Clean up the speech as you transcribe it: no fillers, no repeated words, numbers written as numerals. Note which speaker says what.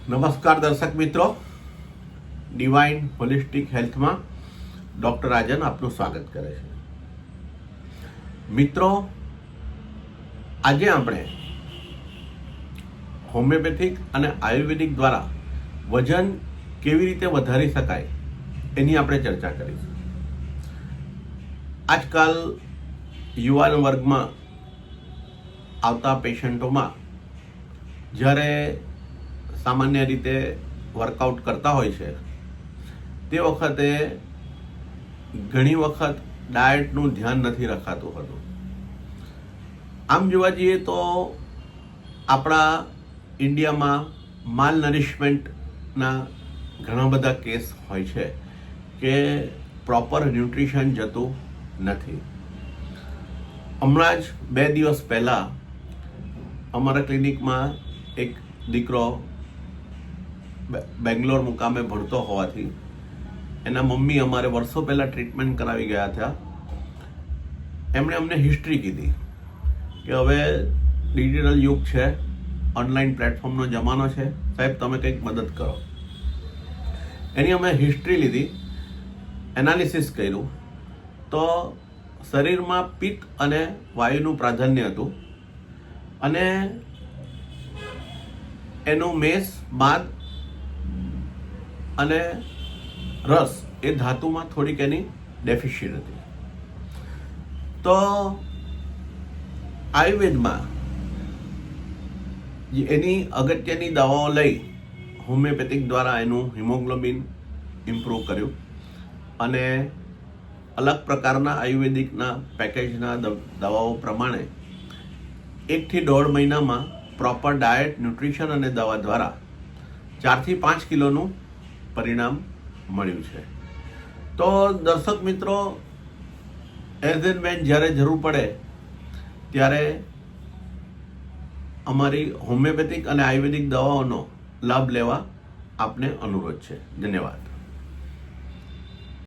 Speaker 1: નમસ્કાર દર્શક મિત્રો, ડિવાઇન હોલિસ્ટિક હેલ્થમાં ડૉક્ટર રાજન આપનું સ્વાગત કરે છે. મિત્રો, આજે આપણે હોમિયોપેથિક અને આયુર્વેદિક દ્વારા વજન કેવી રીતે વધારી શકાય એની આપણે ચર્ચા કરીશું. આજકાલ યુવાન વર્ગમાં આવતા પેશન્ટોમાં જ્યારે સામાન્ય રીતે વર્કઆઉટ કરતા હોય છે તે વખતે ઘણી વખત ડાયટનું ધ્યાન નથી રખાતું હોતું. આમ જોવા જઈએ તો આપણા ઇન્ડિયામાં માલ નરિશમેન્ટના ઘણા બધા કેસ હોય છે કે પ્રોપર ન્યુટ્રિશન જતું નથી. હમણાં જ 2 દિવસ પહેલાં અમારા ક્લિનિકમાં એક દીકરો બેંગ્લોર મુકામે ભણતો હોવાથી એના મમ્મી અમારે વર્ષો પહેલાં ટ્રીટમેન્ટ કરાવી ગયા હતા. એમણે અમને હિસ્ટ્રી કીધી કે હવે ડિજિટલ યુગ છે, ઓનલાઈન પ્લેટફોર્મનો જમાનો છે, સાહેબ તમે કંઈક મદદ કરો. એની અમે હિસ્ટ્રી લીધી, એનાલિસિસ કર્યું તો શરીરમાં પિત્ત અને વાયુનું પ્રાધાન્ય હતું અને એનું મેષ, બાદ અને રસ એ ધાતુમાં થોડીક એની ડેફિશિયન્ટ હતી. તો આયુર્વેદમાં એની અગત્યની દવાઓ લઈ હોમિયોપેથિક દ્વારા એનું હિમોગ્લોબિન ઇમ્પ્રૂવ કર્યું અને અલગ પ્રકારના આયુર્વેદિકના પેકેજના દવાઓ પ્રમાણે 1 થી 1.5 મહિનામાં પ્રોપર ડાયટ, ન્યુટ્રિશન અને દવા દ્વારા 4 થી 5 કિલોનું પરિણામ મળ્યું છે. તો દર્શક મિત્રો, એઝ એન્ડ વેન જ્યારે જરૂર પડે ત્યારે અમારી હોમિયોપેથિક અને આયુર્વેદિક દવાઓનો લાભ લેવા આપને અનુરોધ છે. ધન્યવાદ.